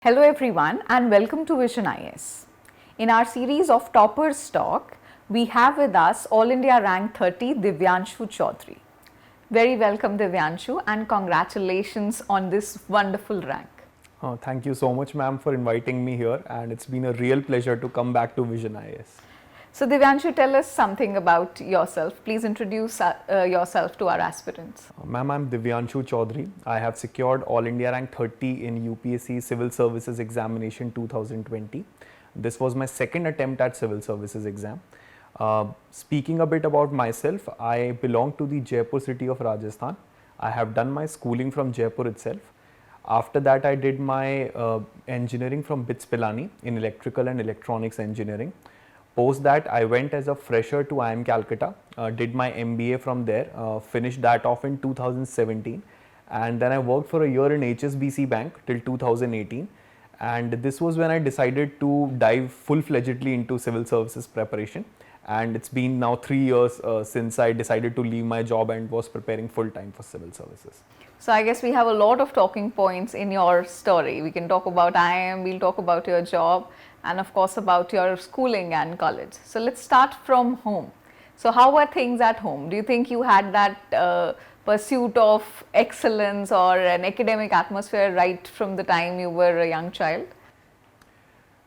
Hello everyone and welcome to Vision IS. In our series of Toppers Talk, we have with us All India Rank 30 Divyanshu Chaudhary. Very welcome Divyanshu and congratulations on this wonderful rank. Thank you so much, ma'am, for inviting me here, and it's been a real pleasure to come back to Vision IS. So Divyanshu, tell us something about yourself. Please introduce yourself to our aspirants. Ma'am, I'm Divyanshu Chaudhary. I have secured All India Rank 30 in UPSC Civil Services Examination 2020. This was my second attempt at Civil Services exam. Speaking a bit about myself, I belong to the Jaipur city of Rajasthan. I have done my schooling from Jaipur itself. After that, I did my engineering from BITS Pilani in electrical and electronics engineering. Post that, I went as a fresher to IIM Calcutta, did my MBA from there, finished that off in 2017, and then I worked for a year in HSBC Bank till 2018, and this was when I decided to dive full-fledgedly into civil services preparation, and it's been now 3 years since I decided to leave my job and was preparing full-time for civil services. So I guess we have a lot of talking points in your story. We can talk about IIM, we'll talk about your job, and of course about your schooling and college. So let's start from home. So how were things at home? Do you think you had that pursuit of excellence or an academic atmosphere right from the time you were a young child?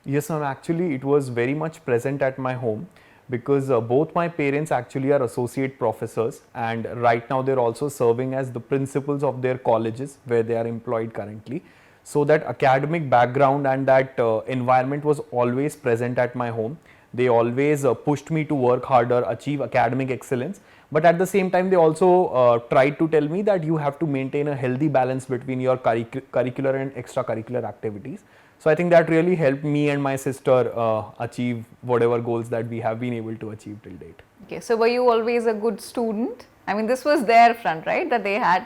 Yes, ma'am. Actually, it was very much present at my home because both my parents actually are associate professors, and right now they're also serving as the principals of their colleges where they are employed currently. So that academic background and that environment was always present at my home. They always pushed me to work harder, achieve academic excellence, but at the same time they also tried to tell me that you have to maintain a healthy balance between your curricular and extracurricular activities. So I think that really helped me and my sister achieve whatever goals that we have been able to achieve till date. Okay, so were you always a good student? I mean, this was their front, right? That they had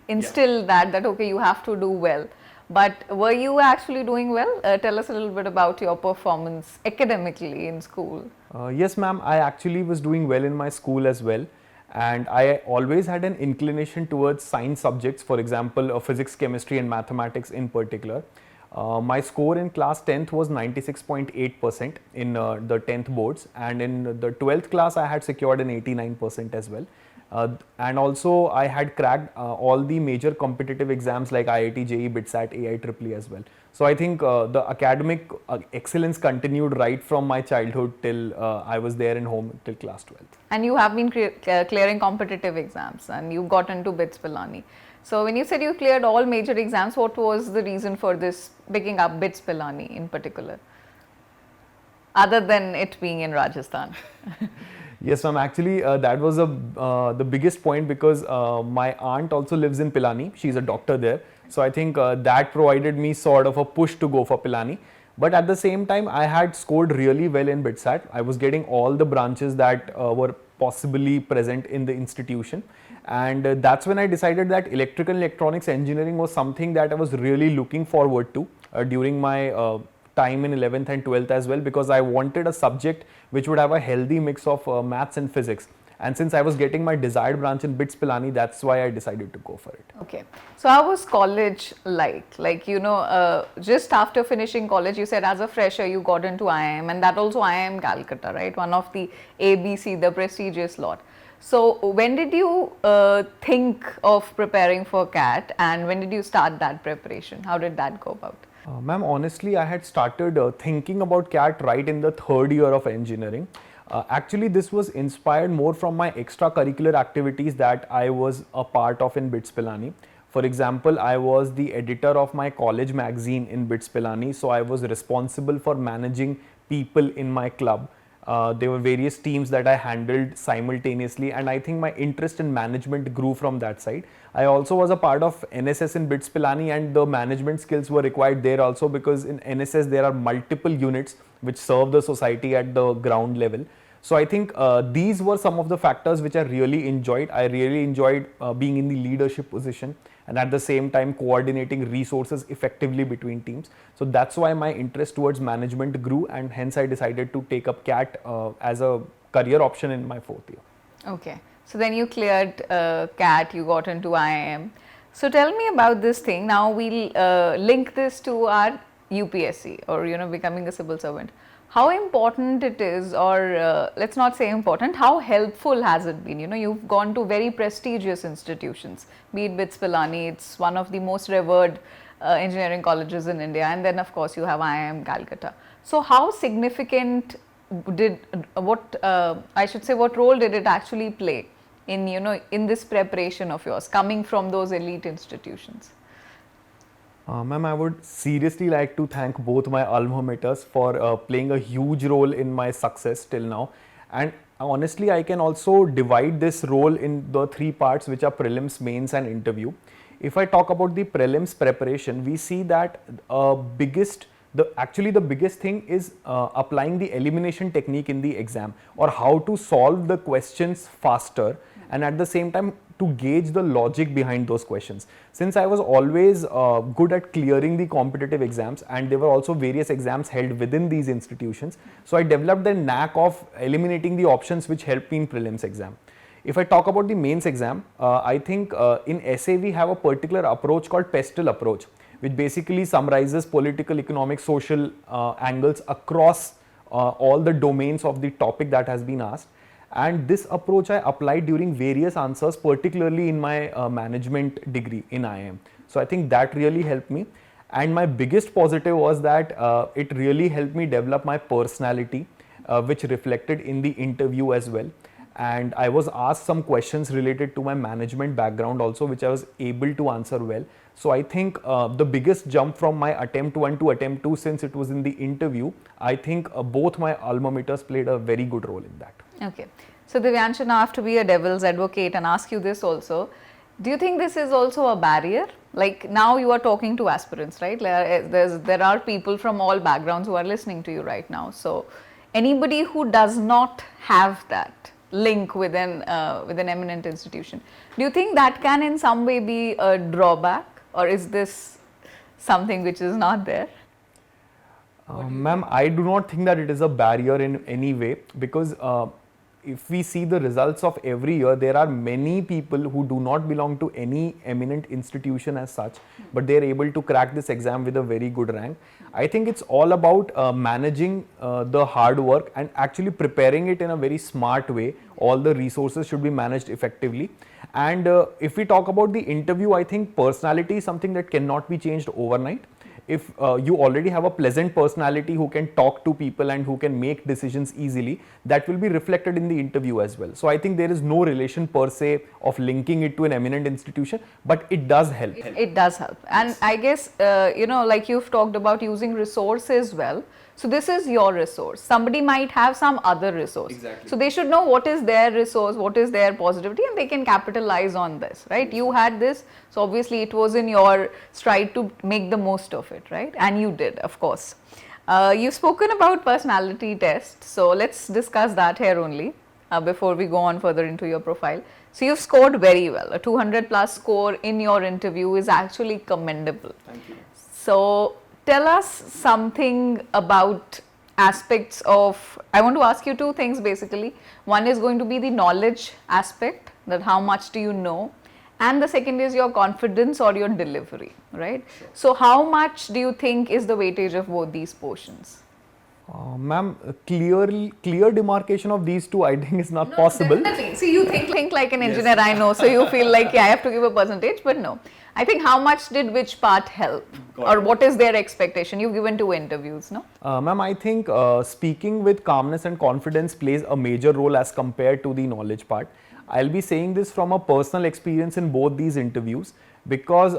instilled that okay, you have to do well. But were you actually doing well? Tell us a little bit about your performance academically in school. Yes, ma'am. I actually was doing well in my school as well. And I always had an inclination towards science subjects, for example, physics, chemistry and mathematics in particular. My score in class 10th was 96.8% in the 10th boards, and in the 12th class I had secured an 89% as well. And also I had cracked all the major competitive exams like IIT, JEE, BITSAT, AIEEE as well. So I think the academic excellence continued right from my childhood till I was there in home till class 12th. And you have been clearing competitive exams and you got into BITS Pilani. So when you said you cleared all major exams, what was the reason for this picking up BITS Pilani in particular, other than it being in Rajasthan? Yes, ma'am. Actually, that was the biggest point because my aunt also lives in Pilani. She's a doctor there. So I think that provided me sort of a push to go for Pilani. But at the same time, I had scored really well in BITSAT. I was getting all the branches that were possibly present in the institution. And that's when I decided that electrical and electronics engineering was something that I was really looking forward to during my time in 11th and 12th as well, because I wanted a subject which would have a healthy mix of maths and physics. And since I was getting my desired branch in BITS Pilani, that's why I decided to go for it. Okay. So how was college like? Like, you know, just after finishing college, you said as a fresher, you got into IIM, and that also IIM Calcutta, right? One of the ABC, the prestigious lot. So when did you think of preparing for CAT, and when did you start that preparation? How did that go about? Ma'am, honestly, I had started thinking about CAT right in the third year of engineering. Actually, this was inspired more from my extracurricular activities that I was a part of in BITS Pilani. For example, I was the editor of my college magazine in BITS Pilani, so I was responsible for managing people in my club. There were various teams that I handled simultaneously, and I think my interest in management grew from that side. I also was a part of NSS in BITS Pilani, and the management skills were required there also, because in NSS there are multiple units which serve the society at the ground level. So I think these were some of the factors which I really enjoyed. I really enjoyed being in the leadership position, and at the same time coordinating resources effectively between teams. So that's why my interest towards management grew, and hence I decided to take up CAT as a career option in my 4th year. Okay, so then you cleared CAT, you got into IIM. So tell me about this thing. Now we'll link this to our UPSC, or becoming a civil servant. How important it is, or let's not say important, how helpful has it been? You've gone to very prestigious institutions, be it BITS Pilani, it's one of the most revered engineering colleges in India, and then of course you have IIM Calcutta. So how significant did, what role did it actually play in, in this preparation of yours, coming from those elite institutions? Ma'am, I would seriously like to thank both my alma maters for playing a huge role in my success till now. And honestly, I can also divide this role in the 3 parts, which are prelims, mains and interview. If I talk about the prelims preparation, we see that the biggest thing is applying the elimination technique in the exam, or how to solve the questions faster, and at the same time to gauge the logic behind those questions. Since I was always good at clearing the competitive exams, and there were also various exams held within these institutions, so I developed the knack of eliminating the options which helped me in prelims exam. If I talk about the mains exam, I think in essay we have a particular approach called PESTEL approach, which basically summarizes political, economic, social angles across all the domains of the topic that has been asked. And this approach I applied during various answers, particularly in my management degree in IIM. So I think that really helped me. And my biggest positive was that it really helped me develop my personality, which reflected in the interview as well. And I was asked some questions related to my management background also, which I was able to answer well. So I think the biggest jump from my attempt 1 to attempt 2, since it was in the interview, I think both my alma maters played a very good role in that. Okay. So Divyanshu, now I have to be a devil's advocate and ask you this also. Do you think this is also a barrier? Like, now you are talking to aspirants, right? There are people from all backgrounds who are listening to you right now. So anybody who does not have that link with an eminent institution, do you think that can in some way be a drawback, or is this something which is not there? Ma'am, I do not think that it is a barrier in any way, because if we see the results of every year, there are many people who do not belong to any eminent institution as such, but they are able to crack this exam with a very good rank. I think it's all about managing the hard work and actually preparing it in a very smart way. All the resources should be managed effectively. And if we talk about the interview, I think personality is something that cannot be changed overnight. If you already have a pleasant personality who can talk to people and who can make decisions easily, that will be reflected in the interview as well. So I think there is no relation per se of linking it to an eminent institution, but it does help. It does help. And I guess, like you've talked about using resources well. So this is your resource. Somebody might have some other resource. Exactly. So they should know what is their resource, what is their positivity, and they can capitalize on this, right? You had this, so obviously it was in your stride to make the most of it, right? And you did, of course. You've spoken about personality test, so let's discuss that here only before we go on further into your profile. So you've scored very well. A 200 plus score in your interview is actually commendable. Thank you. So tell us something about aspects of, I want to ask you 2 things basically. One is going to be the knowledge aspect, that how much do you know, and the second is your confidence or your delivery, right? Sure. So how much do you think is the weightage of both these portions? Ma'am, clear demarcation of these two, I think, is not possible. Definitely. See, you think like an engineer, I know, so you feel like, yeah, I have to give a percentage, but no. I think how much did which part help? Or what is their expectation? You've given 2 interviews, no? Ma'am, I think speaking with calmness and confidence plays a major role as compared to the knowledge part. I'll be saying this from a personal experience in both these interviews, because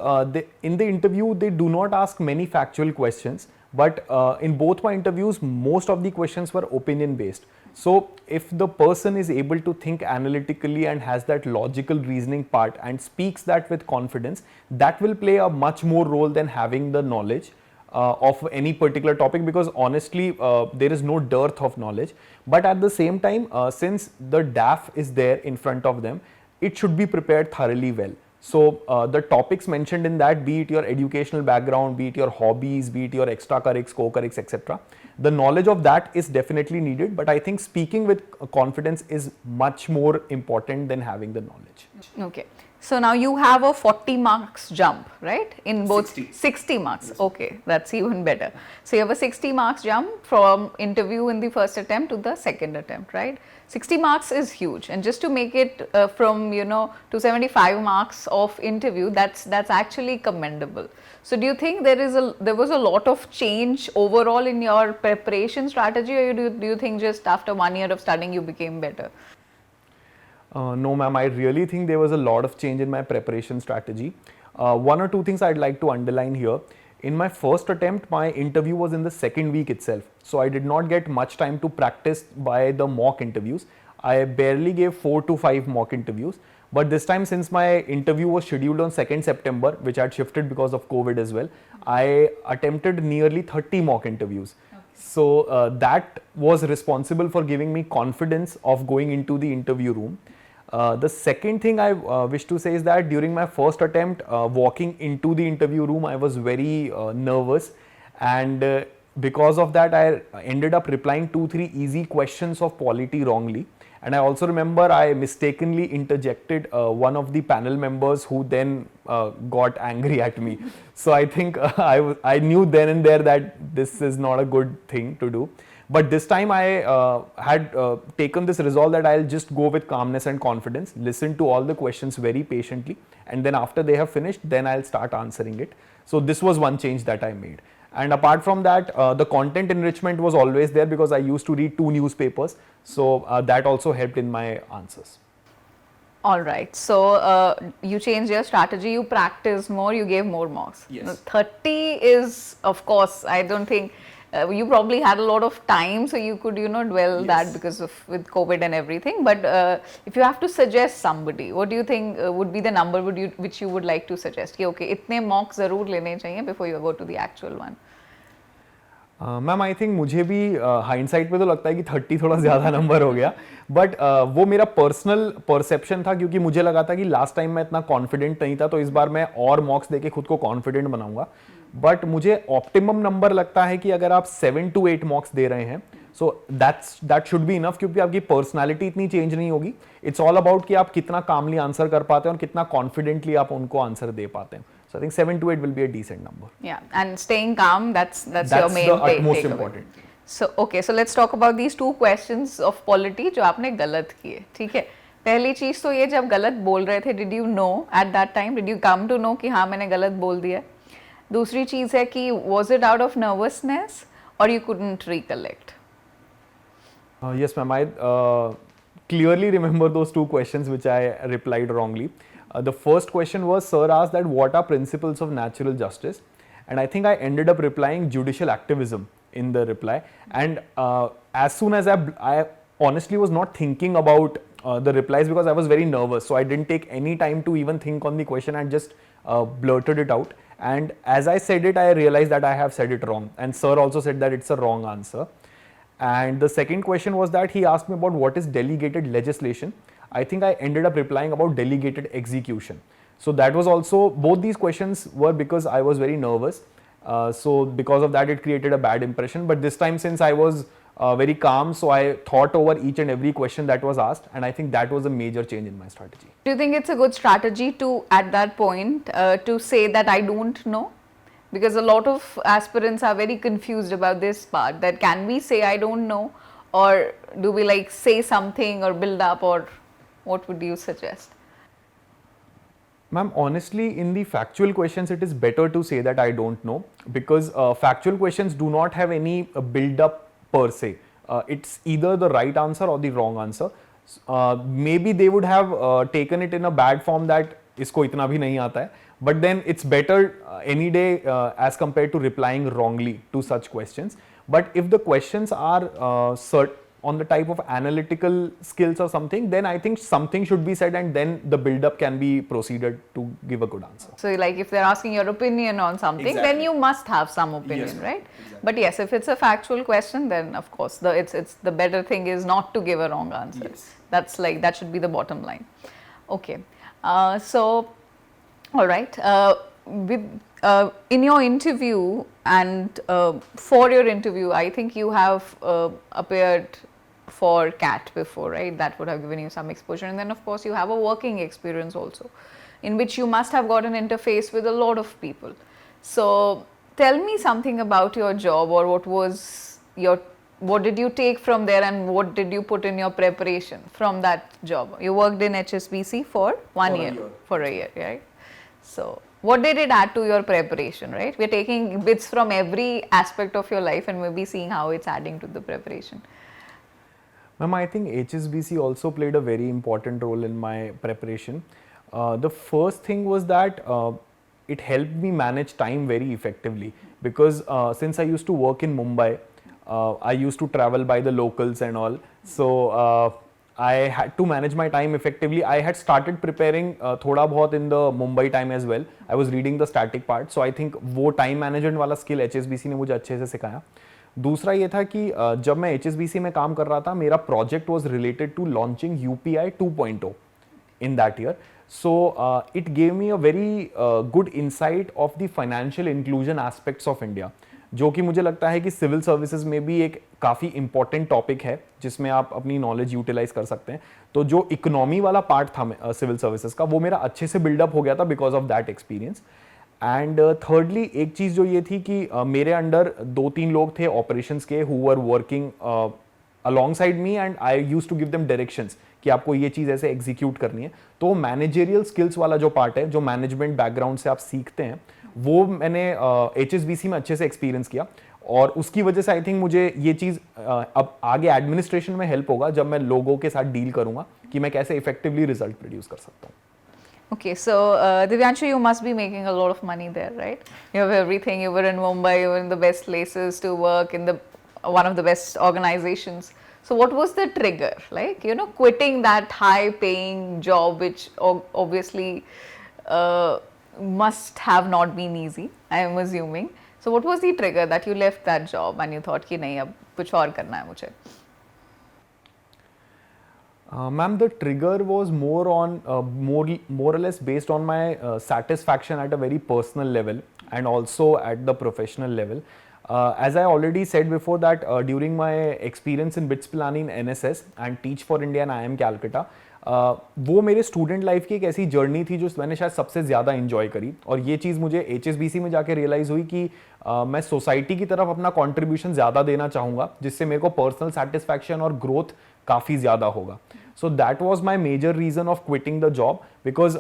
in the interview they do not ask many factual questions, but in both my interviews most of the questions were opinion based. So if the person is able to think analytically and has that logical reasoning part and speaks that with confidence, that will play a much more role than having the knowledge of any particular topic, because honestly there is no dearth of knowledge. But at the same time, since the DAF is there in front of them, it should be prepared thoroughly well. So the topics mentioned in that, be it your educational background, be it your hobbies, be it your extracurriculars, co-curriculars, etc., the knowledge of that is definitely needed. But I think speaking with confidence is much more important than having the knowledge. Okay. So now you have a 40 marks jump, right? In both 60 marks. Yes. Okay, that's even better. So you have a 60 marks jump from interview in the first attempt to the second attempt, right? 60 marks is huge, and just to make it from to 75 marks of interview, that's actually commendable. So do you think there was a lot of change overall in your preparation strategy, or do you think just after 1 year of studying you became better? No, ma'am, I really think there was a lot of change in my preparation strategy. One or two things I'd like to underline here. In my first attempt, my interview was in the second week itself. So I did not get much time to practice by the mock interviews. I barely gave 4 to 5 mock interviews. But this time, since my interview was scheduled on 2nd September, which had shifted because of COVID as well, I attempted nearly 30 mock interviews. So that was responsible for giving me confidence of going into the interview room. The second thing I wish to say is that during my first attempt, walking into the interview room, I was very nervous, and because of that, I ended up replying 2-3 easy questions of polity wrongly. And I also remember I mistakenly interjected one of the panel members, who then got angry at me. So I think I knew then and there that this is not a good thing to do. But this time I had taken this resolve that I'll just go with calmness and confidence, listen to all the questions very patiently, and then after they have finished, then I'll start answering it. So this was one change that I made. And apart from that, the content enrichment was always there, because I used to read 2 newspapers. So that also helped in my answers. All right. So you changed your strategy, you practiced more, you gave more marks. Yes. Now, 30 is, of course, I don't think you probably had a lot of time, so you could dwell that Yes. because of with COVID and everything. But if you have to suggest somebody, what do you think would be the number which you would like to suggest? कि okay, इतने mocks जरूर लेने चाहिए before you go to the actual one. Ma'am, I think मुझे भी hindsight में तो लगता है कि 30 थोड़ा ज़्यादा नंबर हो गया, बट वो मेरा पर्सनल परसेप्शन था, क्योंकि मुझे लगा था कि लास्ट टाइम मैं इतना कॉन्फिडेंट नहीं था, तो इस बार मैं और मॉक्स देके खुद को कॉन्फिडेंट बनाऊंगा. बट मुझे ऑप्टिमम नंबर लगता है कि अगर आप 7 to 8 मॉक्स दे रहे हैं, so that should be enough, क्योंकि आपकी पर्सनैलिटी इतनी चेंज नहीं होगी. इट्स ऑल अबाउट कि आप कितना कामली आंसर कर पाते हैं और कितना कॉन्फिडेंटली आप उनको आंसर दे पाते हैं. So I think 7 to 8 will be a decent number. Yeah, and staying calm, that's your main the utmost takeaway. important. So okay, so let's talk about these 2 questions of polity जो आपने गलत किए. ठीक है, पहली चीज तो ये, जब गलत बोल रहे थे, did you know at that time, did you come to know कि हाँ मैंने गलत बोल दिया? दूसरी चीज है कि was it out of nervousness or you couldn't recollect? Yes, ma'am. I clearly remember those 2 questions which I replied wrongly. The first question was, sir asked that what are principles of natural justice, and I think I ended up replying judicial activism in the reply. And as soon as I honestly was not thinking about the replies, because I was very nervous, so I didn't take any time to even think on the question and just blurted it out. And as I said it, I realized that I have said it wrong, and sir also said that it's a wrong answer. And the second question was that he asked me about what is delegated legislation. I think I ended up replying about delegated execution. So that was also, both these questions were because I was very nervous. So because of that, it created a bad impression. But this time, since I was very calm, so I thought over each and every question that was asked, and I think that was a major change in my strategy. Do you think it's a good strategy to, at that point, to say that I don't know? Because a lot of aspirants are very confused about this part, that can we say I don't know, or do we like say something or build up, or what would you suggest? Ma'am, honestly, in the factual questions, it is better to say that I don't know, because factual questions do not have any build up per se. It's either the right answer or the wrong answer. Maybe they would have taken it in a bad form that इसको इतना भी नहीं आता है, but then it's better any day as compared to replying wrongly to such questions. But if the questions are on the type of analytical skills or something, then I think something should be said, and then the build up can be proceeded to give a good answer. So like if they're asking your opinion on something, then Exactly. you must have some opinion, Yes, ma'am. right? Exactly. But yes, if it's a factual question, then of course it's the better thing is not to give a wrong answer. Yes. That's like, that should be the bottom line. Okay. So all right, in your interview and for your interview, I think you have appeared for CAT before, right? That would have given you some exposure, and then of course you have a working experience also, in which you must have got an interface with a lot of people. So tell me something about your job, or what did you take from there, and what did you put in your preparation from that job? You worked in HSBC for for a year, right? So what did it add to your preparation, right? We're taking bits from every aspect of your life and maybe seeing how it's adding to the preparation. Ma'am, I think HSBC also played a very important role in my preparation. The first thing was that it helped me manage time very effectively, because since I used to work in Mumbai, I used to travel by the locals and all. So I had to manage my time effectively. I had started preparing thoda bahut in the Mumbai time as well. I was reading the static part. So I think वो time management वाला skill HSBC ने मुझे अच्छे से सिखाया. दूसरा ये था कि जब मैं HSBC में काम कर रहा था, मेरा project was related to launching UPI 2.0 in that year. So it gave me a very good insight of the financial inclusion aspects of India, जो कि मुझे लगता है कि सिविल सर्विसेज में भी एक काफ़ी इंपॉर्टेंट टॉपिक है जिसमें आप अपनी नॉलेज यूटिलाइज कर सकते हैं. तो जो इकोनॉमी वाला पार्ट था सिविल सर्विसेज का, वो मेरा अच्छे से बिल्डअप हो गया था because of that experience. And thirdly एक चीज़ जो ये थी कि मेरे अंडर 2-3 लोग थे ऑपरेशंस के who were working alongside me, and I used to give them directions कि आपको ये चीज़ ऐसे एग्जीक्यूट करनी है. तो मैनेजरियल स्किल्स वाला जो पार्ट है, जो मैनेजमेंट बैकग्राउंड से आप सीखते हैं, वो मैंने HSBC में अच्छे से एक्सपीरियंस किया, और उसकी वजह से आई थिंक मुझे ये चीज़ अब आगे एडमिनिस्ट्रेशन में हेल्प होगा जब मैं लोगों के साथ डील करूंगा कि मैं कैसे इफेक्टिवली रिजल्ट प्रोड्यूस कर सकता हूँ. Okay, so Divyanshu, you must be making a lot of money there, right? You have everything. You were in Mumbai. You were in the best places to work, in the one of the best organizations. So what was the trigger, like, you know, quitting that high-paying job, which obviously must have not been easy, I am assuming. So what was the trigger that you left that job and you thought कि नहीं अब कुछ और करना है मुझे? Ma'am, the trigger was more on more or less based on my satisfaction at a very personal level and also at the professional level. As I already said before that during my experience in BITS Pilani in NSS and Teach for India and IIM Calcutta, वो मेरे student life की एक ऐसी journey थी जो मैंने शायद सबसे ज़्यादा इंजॉय करी, और ये चीज़ मुझे HSBC में जाके रियलाइज़ हुई कि मैं सोसाइटी की तरफ अपना कंट्रीब्यूशन ज़्यादा देना चाहूँगा, जिससे मेरे को पर्सनल सेटिस्फैक्शन और ग्रोथ काफ़ी ज़्यादा होगा. So that was my major reason of quitting the job, because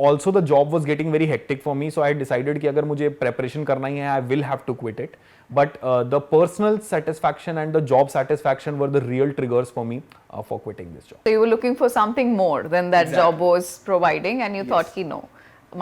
also the job was getting very hectic for me. So I decided कि अगर मुझे preparation करना ही है, I will have to quit it. But the personal satisfaction and the job satisfaction were the real triggers for me for quitting this job. So you were looking for something more than that Exactly. job was providing, and you Yes. thought ki no,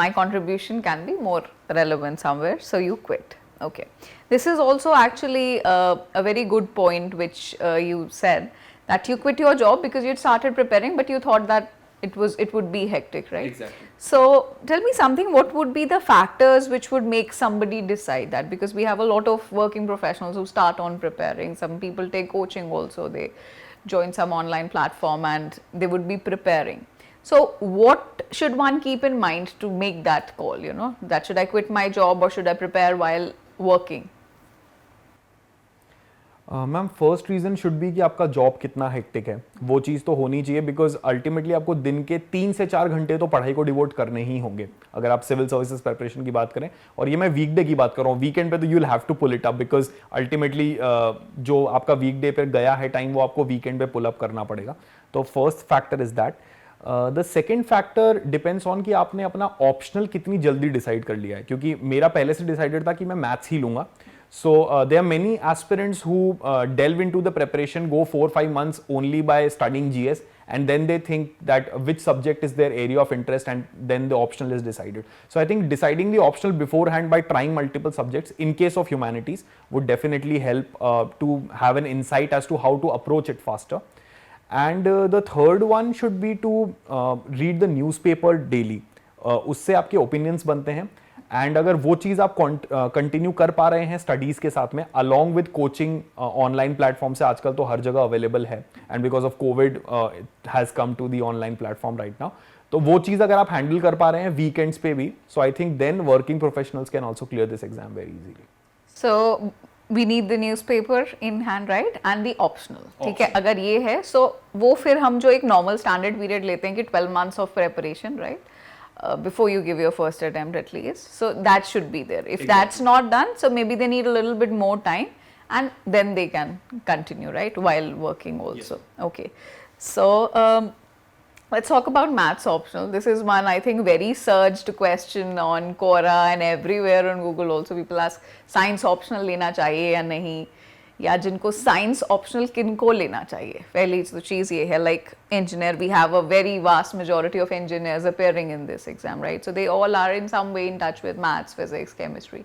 my contribution can be more relevant somewhere, so you quit. Okay, this is also actually a very good point which you said, that you quit your job because you had started preparing, but you thought that it would be hectic, right? Exactly. So tell me something, what would be the factors which would make somebody decide that? Because we have a lot of working professionals who start on preparing. Some people take coaching also, they join some online platform and they would be preparing. So what should one keep in mind to make that call, you know, that should I quit my job or should I prepare while working? Ma'am first reason should be कि आपका job कितना hectic है, वो चीज़ तो होनी चाहिए because ultimately आपको दिन के 3 से 4 घंटे तो पढ़ाई को डिवोट करने ही होंगे अगर आप सिविल सर्विसेज प्रिपरेशन की बात करें। और ये मैं वीकडे की बात कर रहा हूँ, वीकेंड पे तो you will have to pull it up because ultimately जो आपका वीकडे पे गया है टाइम वो आपको वीकेंड पे पुल अप करना पड़ेगा। तो first factor is that. The second factor depends on कि आपने अपना ऑप्शनल कितनी जल्दी डिसाइड कर लिया है, क्योंकि मेरा पहले से डिसाइडेड था कि मैं मैथ्स ही लूंगा। So there are many aspirants who delve into the preparation, go 4-5 months only by studying GS, and then they think that which subject is their area of interest, and then the optional is decided. So I think deciding the optional beforehand by trying multiple subjects in case of humanities would definitely help to have an insight as to how to approach it faster. And the third one should be to read the newspaper daily. उससे आपके opinions बनते हैं, and अगर वो चीज़ आप continue कर पा रहे हैं स्टडीज़ के साथ में along with coaching, online platform से आजकल तो हर जगह अवेलेबल है, and because of Covid has come to the online platform right now, तो वो चीज़ अगर आप हैंडल कर पा रहे हैं वीकेंड्स पे भी, so I think then working professionals can also clear this exam very easily. So we need the newspaper in hand, right, and the optional, ठीक है, अगर ये है सो वो फिर हम जो एक नॉर्मल स्टैंडर्ड पीरियड लेते हैं कि 12 months of preparation, right, before you give your first attempt at least, so that should be there. If that's not done, so maybe they need a little bit more time and then they can continue, right, while working also. Yes. Okay, so let's talk about maths optional. This is one, I think, very surged question on Quora and everywhere on Google also. People ask science optional lena chahiye ya nahi, या जिनको science optional किनको लेना चाहिए। पहली तो चीज़ ये है, like engineer, we have a very vast majority of engineers appearing in this exam, right, so they all are in some way in touch with maths, physics, chemistry,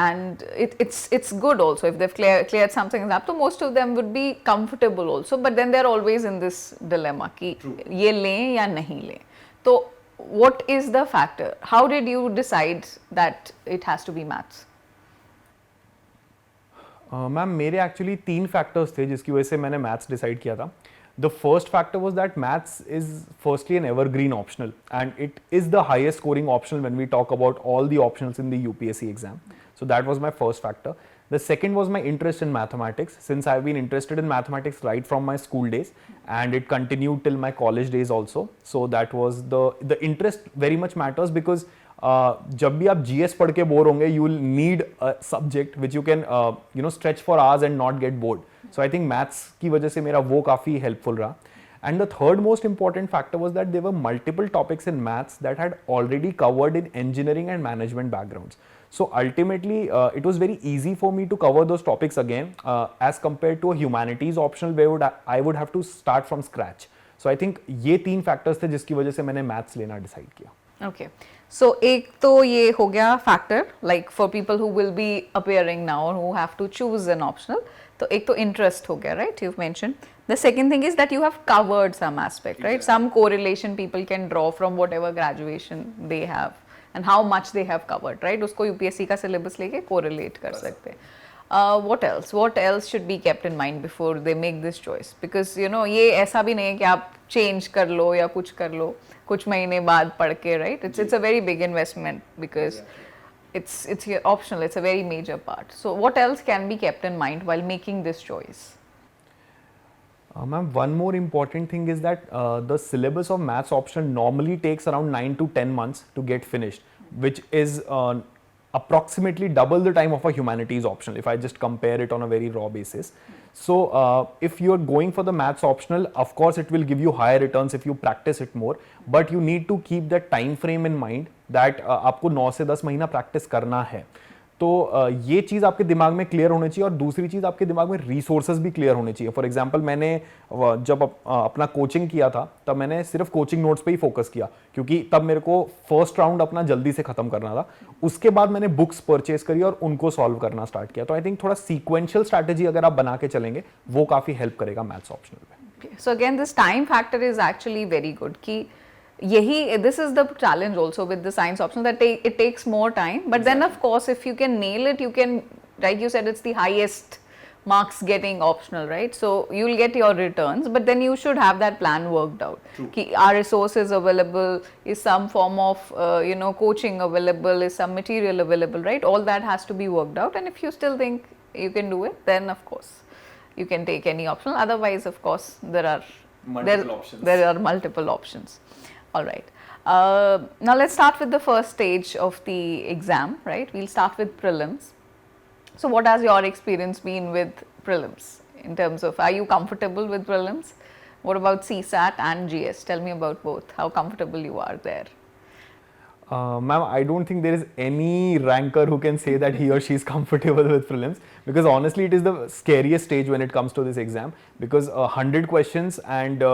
and it's good also if they've cleared something exam, so most of them would be comfortable also, but then they're always in this dilemma कि ये लें या नहीं लें। तो what is the factor, how did you decide that it has to be maths? Ma'am मेरे actually 3 factors थे जिसकी वजह से मैंने मैथ्स डिसाइड किया था। The first factor was that maths is firstly an evergreen optional and it is the highest scoring optional when we talk about all the optionals in the UPSC exam, so that was my first factor. The second was my interest in mathematics, since I've been interested in mathematics right from my school days, and it continued till my college days also. So that was the interest very much matters because जब भी आप GS पढ़ के bore होंगे, you will need a subject which you can stretch for hours and not get bored. So I think maths की वजह से मेरा वो काफ़ी helpful रहा. And the third most important factor was that there were multiple topics in maths that had already covered in engineering and management backgrounds. So ultimately, it was very easy for me to cover those topics again as compared to a humanities optional where I would have to start from scratch. So I think ये 3 factors थे जिसकी वजह से मैंने maths लेना decide किया. Okay, so एक तो ये हो गया factor, like for people who will be appearing now or who have to choose an optional. तो एक तो interest हो गया, right? You've mentioned. The second thing is that you have covered some aspect, right? Some correlation people can draw from whatever graduation they have and how much they have covered, right? उसको UPSC का syllabus लेके correlate कर सकते हैं. What else? What else should be kept in mind before they make this choice? Because ये ऐसा भी नहीं है कि आप change कर लो या कुछ कर लो कुछ महीने बाद पढ़ के, right? It's a very big investment because it's optional. It's a very major part. So what else can be kept in mind while making this choice? Ma'am, one more important thing is that the syllabus of maths optional normally takes around 9 to 10 months to get finished, which is approximately double the time of a humanities optional if I just compare it on a very raw basis. So if you are going for the maths optional, of course it will give you higher returns if you practice it more, but you need to keep that time frame in mind that आपको 9 से 10 महीना practice करना है। तो ये चीज़ आपके दिमाग में क्लियर होनी चाहिए और दूसरी चीज़ आपके दिमाग में रिसोर्सेज भी क्लियर होने चाहिए। फॉर एग्जांपल मैंने जब अपना कोचिंग किया था तब मैंने सिर्फ कोचिंग नोट्स पे ही फोकस किया क्योंकि तब मेरे को फर्स्ट राउंड अपना जल्दी से ख़त्म करना था। उसके बाद मैंने बुक्स परचेज करी और उनको सॉल्व करना स्टार्ट किया। तो आई थिंक थोड़ा सीक्वेंशियल स्ट्रैटेजी अगर आप बना के चलेंगे वो काफ़ी हेल्प करेगा मैथ्स ऑप्शनल में। So again this time factor is actually very good कि यही this is the challenge also with the science option that it takes more time, but then of course if you can nail it, you can, like you said, it's the highest marks getting optional, right? So you'll get your returns, but then you should have that plan worked out. Ki are resources available, is some form of coaching available, is some material available, right? All that has to be worked out, and if you still think you can do it, then of course you can take any optional. Otherwise, of course, there are Multiple options. There are multiple options. All right. Now let's start with the first stage of the exam, right? We'll start with prelims. So what has your experience been with prelims in terms of, are you comfortable with prelims? What about CSAT and GS? Tell me about both, how comfortable you are there. Ma'am, I don't think there is any ranker who can say that he or she is comfortable with prelims, because honestly it is the scariest stage when it comes to this exam, because 100 questions, and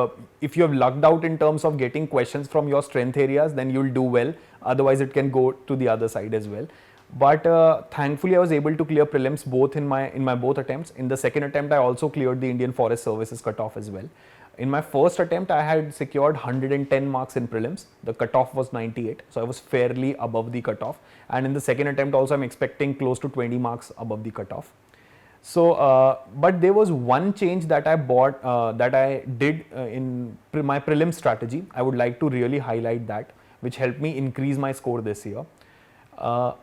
if you have lucked out in terms of getting questions from your strength areas, then you'll do well. Otherwise it can go to the other side as well. But thankfully I was able to clear prelims both in my both attempts. In the second attempt I also cleared the Indian Forest Services cutoff as well. In my first attempt, I had secured 110 marks in prelims. The cutoff was 98, so I was fairly above the cutoff. And in the second attempt also, I'm expecting close to 20 marks above the cutoff. So, but there was one change that I did in my prelim strategy. I would like to really highlight that, which helped me increase my score this year.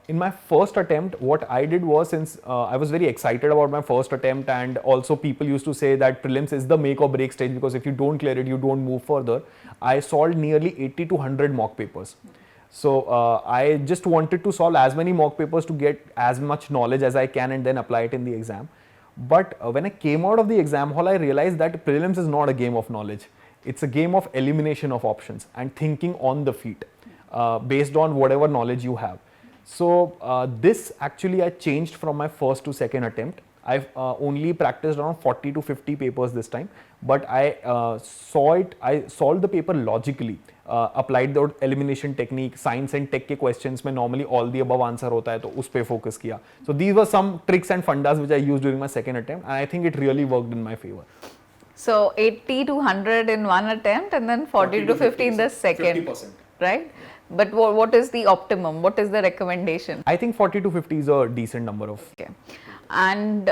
In my first attempt, what I did was, since I was very excited about my first attempt, and also people used to say that prelims is the make or break stage, because if you don't clear it, you don't move further. I solved nearly 80 to 100 mock papers. So I just wanted to solve as many mock papers to get as much knowledge as I can and then apply it in the exam. But when I came out of the exam hall, I realized that prelims is not a game of knowledge. It's a game of elimination of options and thinking on the feet based on whatever knowledge you have. So this actually I changed from my first to second attempt. I've only practiced around 40 to 50 papers this time, but I solved the paper logically, applied the elimination technique. Science and tech के questions में normally all the above answer होता है, तो उस पे focus किया. So these were some tricks and fundas which I used during my second attempt, and I think it really worked in my favor. So 80 to 100 in one attempt, and then 40 to 50 in the second, 50%. right? But what is the optimum? What is the recommendation? I think 40 to 50 is a decent number of. Okay. And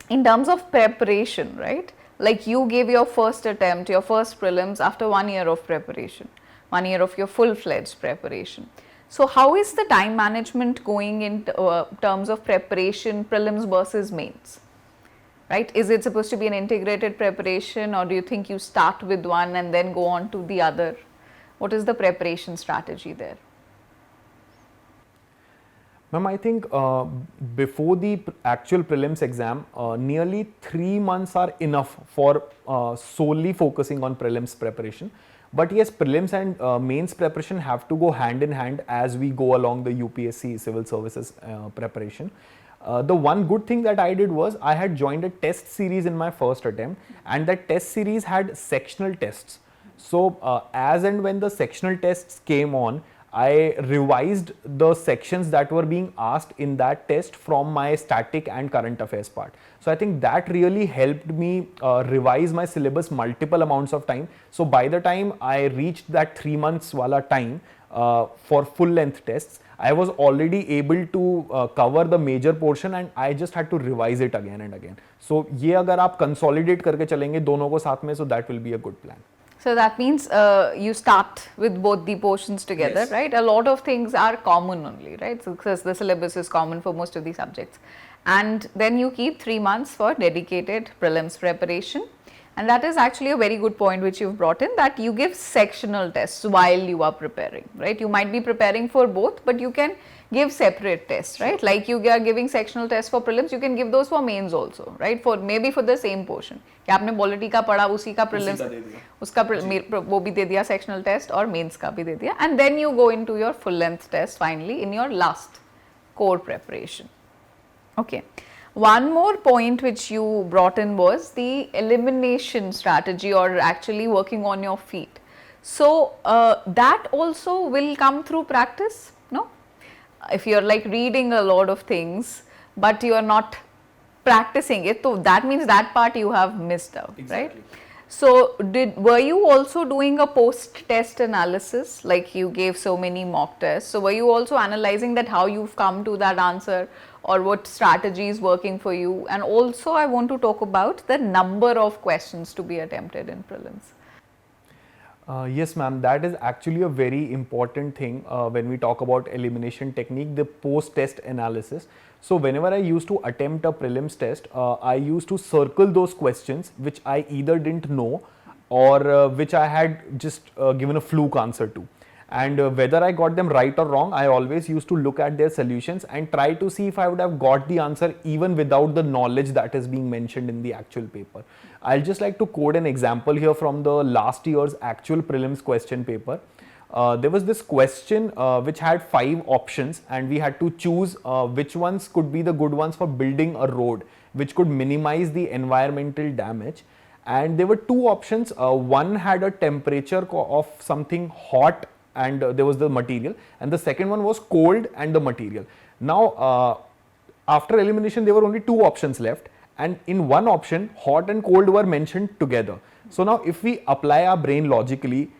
in terms of preparation, right? Like you gave your first attempt, your first prelims after 1 year of preparation, 1 year of your full-fledged preparation. So how is the time management going in terms of preparation, prelims versus mains? Right? Is it supposed to be an integrated preparation, or do you think you start with one and then go on to the other? What is the preparation strategy there? Ma'am, I think before the actual prelims exam, nearly 3 months are enough for solely focusing on prelims preparation. But yes, prelims and mains preparation have to go hand in hand as we go along the UPSC civil services preparation. The one good thing that I did was I had joined a test series in my first attempt, and that test series had sectional tests. So as and when the sectional tests came on, I revised the sections that were being asked in that test from my static and current affairs part. So I think that really helped me revise my syllabus multiple amounts of time. So by the time I reached that 3 months wala time for full length tests, I was already able to cover the major portion, and I just had to revise it again and again. So ये अगर आप consolidate करके चलेंगे दोनों को साथ में, so that will be a good plan. So that means you start with both the portions together, Yes. right? A lot of things are common only, right? So because the syllabus is common for most of the subjects. And then you keep 3 months for dedicated prelims preparation. And that is actually a very good point which you've brought in, that you give sectional tests while you are preparing, right? You might be preparing for both, but you can give separate tests, right? Like you are giving sectional tests for prelims, you can give those for mains also, right? For maybe for the same portion. कि आपने polity का पढ़ा, उसी का prelims, उसका वो भी दे दिया sectional test और mains का भी दे दिया, and then you go into your full length test finally in your last core preparation. Okay. One more point which you brought in was the elimination strategy, or actually working on your feet. So that also will come through practice, no? If you're like reading a lot of things, but you are not practicing it, so that means that part you have missed out, Exactly. right? So were you also doing a post-test analysis, like you gave so many mock tests? So were you also analyzing that how you've come to that answer, or what strategy is working for you? And also I want to talk about the number of questions to be attempted in prelims. Yes, ma'am. That is actually a very important thing when we talk about elimination technique, the post-test analysis. So whenever I used to attempt a prelims test, I used to circle those questions which I either didn't know or which I had just given a fluke answer to. And whether I got them right or wrong, I always used to look at their solutions and try to see if I would have got the answer even without the knowledge that is being mentioned in the actual paper. I'll just like to quote an example here from the last year's actual prelims question paper. There was this question which had 5 options, and we had to choose which ones could be the good ones for building a road which could minimize the environmental damage. And there were 2 options. One had a temperature of something hot, and there was the material, and the second one was cold and the material. Now after elimination there were only 2 options left, and in one option hot and cold were mentioned together. So now if we apply our brain logically,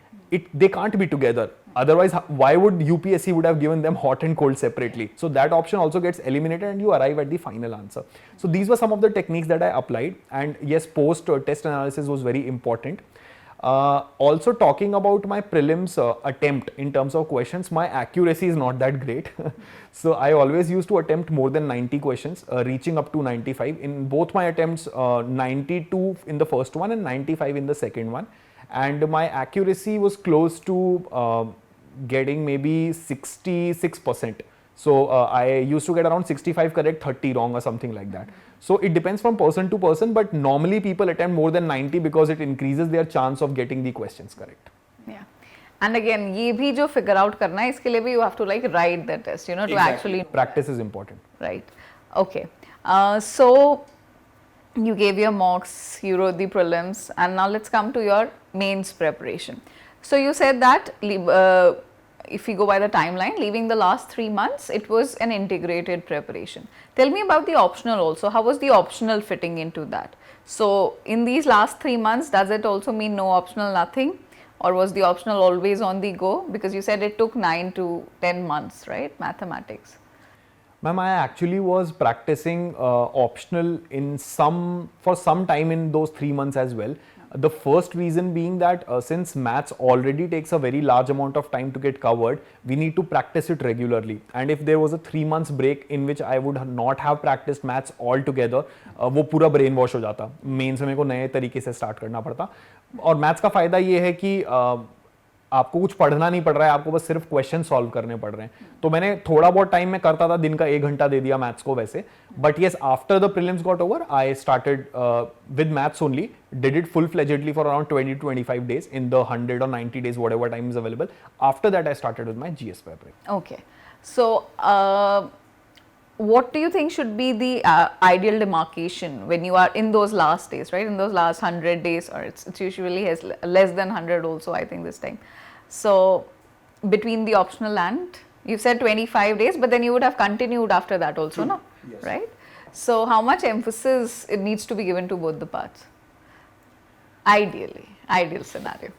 they can't be together. Otherwise, why would UPSC would have given them hot and cold separately? So that option also gets eliminated and you arrive at the final answer. So these were some of the techniques that I applied, and yes, post test analysis was very important. Also, talking about my prelims attempt in terms of questions, my accuracy is not that great. So I always used to attempt more than 90 questions, reaching up to 95. In both my attempts, 92 in the first one and 95 in the second one. And my accuracy was close to getting maybe 66%. So I used to get around 65 correct, 30 wrong or something like that. So it depends from person to person, but normally people attempt more than 90 because it increases their chance of getting the questions correct. Yeah. And again, ये भी जो figure out करना है, इसके लिए भी you have to like write the test, you know, to actually practice is important. Right. Okay. So you gave your mocks, you wrote the prelims, and now let's come to your mains preparation. So you said that if we go by the timeline, leaving the last 3 months, it was an integrated preparation. Tell me about the optional also. How was the optional fitting into that? So in these last 3 months, does it also mean no optional, nothing? Or was the optional always on the go? Because you said it took 9 to 10 months, right? Mathematics. Ma'am, I actually was practicing optional for some time in those 3 months as well. The first reason being that since maths already takes a very large amount of time to get covered, we need to practice it regularly. And if there was a 3 months break in which I would not have practiced maths altogether, वो पूरा brain wash हो जाता, main से मेरे को नए तरीके से स्टार्ट करना पड़ता. और मैथ्स का फायदा ये है कि आपको कुछ पढ़ना नहीं पड़ रहा है, आपको बस सिर्फ क्वेश्चन सॉल्व करने पड़ रहे हैं. तो मैंने थोड़ा बहुत टाइम में करता था, दिन का 1 घंटा दे दिया मैथ्स को वैसे. But yes, after the prelims got over, I started with maths only, did it full फ्लेजेडली for around 20 to 25 days in the 100 or 90 days, whatever time is available. After that, I started with my GS preparation. Okay. So, what do you think should be the ideal demarcation when you are in those last days, right? In those last 100 days, or it's usually has less than 100 also, I think this time. So, between the optional and, you said 25 days, but then you would have continued after that also, no? Yes. Right? So, how much emphasis it needs to be given to both the parts? Ideally, ideal scenario.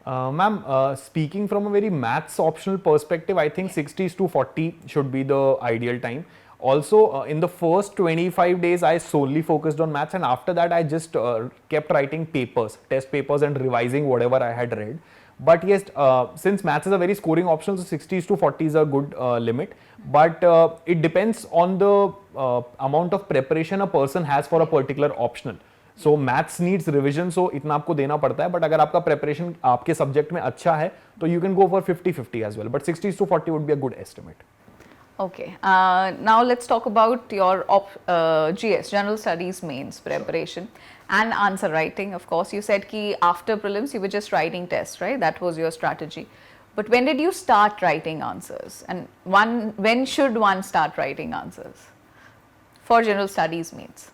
Ma'am, speaking from a very maths optional perspective, I think 60:40 should be the ideal time. Also, in the first 25 days, I solely focused on maths, and after that, I just kept writing papers, test papers, and revising whatever I had read. But yes, since maths is a very scoring optional, so 60:40 is a good limit. But it depends on the amount of preparation a person has for a particular optional. So maths needs revision, so इतना आपको देना पड़ता है. But अगर आपका preparation आपके subject में अच्छा है, तो you can go for 50-50 as well. But 60:40 would be a good estimate. Okay. Now let's talk about your GS, General Studies Mains preparation and answer writing. Of course, you said ki after prelims you were just writing tests, right? That was your strategy. But when did you start writing answers? And when should one start writing answers for General Studies Mains?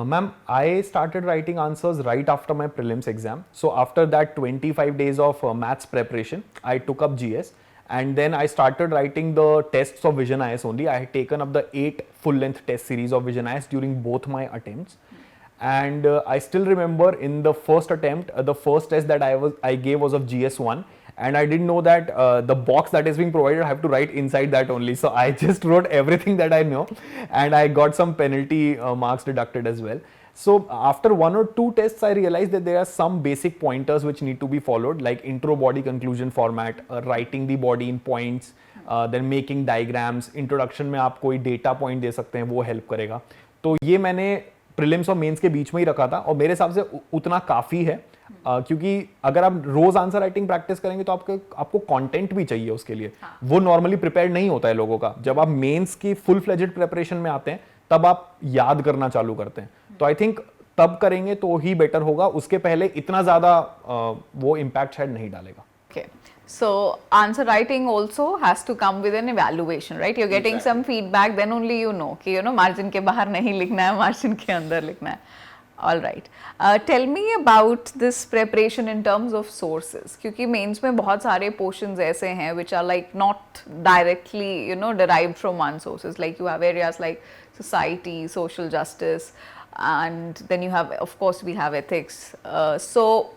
Ma'am, I started writing answers right after my prelims exam. So after that 25 days of maths preparation, I took up GS. And then I started writing the tests of Vision IS only. I had taken up the 8 full-length test series of Vision IS during both my attempts. And I still remember in the first attempt, the first test that I gave was of GS1. And I didn't know that the box that is being provided, I have to write inside that only. So I just wrote everything that I know. And I got some penalty marks deducted as well. So after 1 or 2 tests, I realized that there are some basic pointers which need to be followed, like intro, body, conclusion format, writing the body in points, then making diagrams, introduction में आप कोई data point दे सकते हैं, वो help करेगा. तो ये मैंने प्रीलिम्स और मेंस के बीच में ही रखा था और मेरे हिसाब से उतना काफ़ी है, क्योंकि अगर आप रोज आंसर राइटिंग प्रैक्टिस करेंगे तो आपको कंटेंट भी चाहिए उसके लिए. वो नॉर्मली प्रिपेयर नहीं होता है लोगों का. जब आप मेंस की फुल फ्लेजेड प्रिपरेशन में आते हैं तब आप याद करना चालू करते हैं. तो आई थिंक तब करेंगे तो ही बेटर होगा, उसके पहले इतना ज़्यादा वो इम्पैक्ट शायद नहीं डालेगा. Okay. So answer writing also has to come with an evaluation, right? You're getting some feedback, then only you know कि margin के बाहर नहीं लिखना है, margin के अंदर लिखना है. All right. Tell me about this preparation in terms of sources. क्योंकि mains में बहुत सारे portions ऐसे हैं which are like not directly derived from one sources. Like you have areas like society, social justice, and then you have, of course, we have ethics. So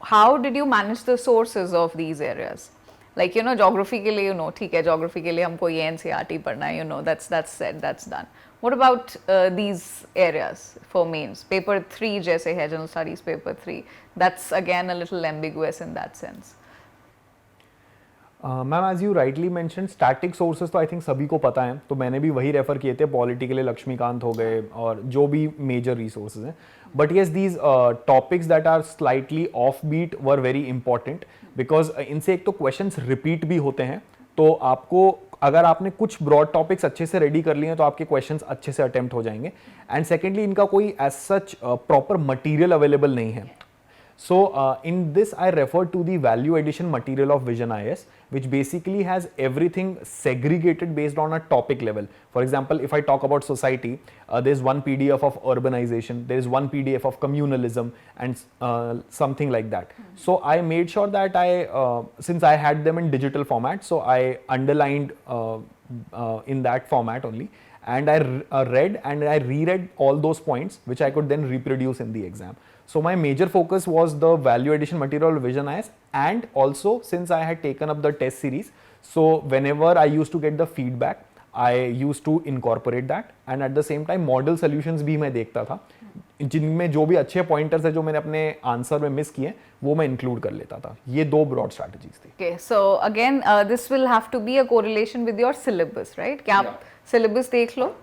how did you manage the sources of these areas? Like geography के लिए ठीक है, geography के लिए हमको ये NCERT पढ़ना है, that's said, that's done. What about these areas for mains? Paper 3 जैसे है, general studies paper 3, that's again a little ambiguous in that sense. Ma'am, as you rightly mention, static sources तो I think सभी को पता है, तो मैंने भी वही रेफर किए थे. पॉलिटी के लिए लक्ष्मीकांत हो गए और जो भी मेजर रिसोर्सेज हैं. But yes, these topics that are slightly off beat were very important, because इनसे एक तो क्वेश्चंस रिपीट भी होते हैं. तो आपको, अगर आपने कुछ ब्रॉड टॉपिक्स अच्छे से रेडी कर लिए हैं तो आपके क्वेश्चंस अच्छे से अटेम्प्ट हो जाएंगे. एंड सेकेंडली, इनका कोई as such proper material available नहीं है. So in this I refer to the value addition material of Vision IAS, which basically has everything segregated based on a topic level. For example, if I talk about society, there's one PDF of urbanization, there is one PDF of communalism, and something like that. So I made sure that since I had them in digital format, so I underlined in that format only, and I read and I reread all those points which I could then reproduce in the exam. So my major focus was the value addition material of Vision IAS, and also since I had taken up the test series, so whenever I used to get the feedback, I used to incorporate that, and at the same time model solutions भी मैं देखता था, जिनमें जो भी अच्छे pointers है जो मैंने अपने आंसर में मिस किए वो मैं इंक्लूड कर लेता था. ये 2 ब्रॉड स्ट्रैटेजीज थी. Okay, so again this will have to be a correlation with your syllabus, right? कि आप syllabus देख लो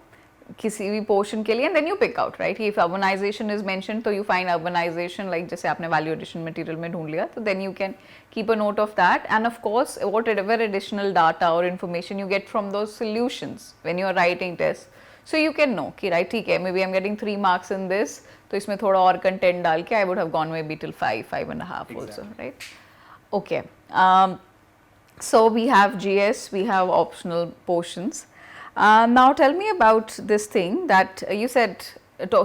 किसी भी पोर्शन के लिए, and then you pick out, right? If urbanization is mentioned, तो you find urbanization, like जैसे आपने value addition material में ढूंढ लिया, तो then you can keep a note of that. And of course, whatever additional data or information you get from those solutions when you are writing tests, so you can know कि right, ठीक है, maybe I'm getting 3 marks in this, तो इसमें थोड़ा और content डाल के I would have gone maybe till 5.5 also, right? Okay. So we have GS, we have optional portions. Now tell me about this thing that you said,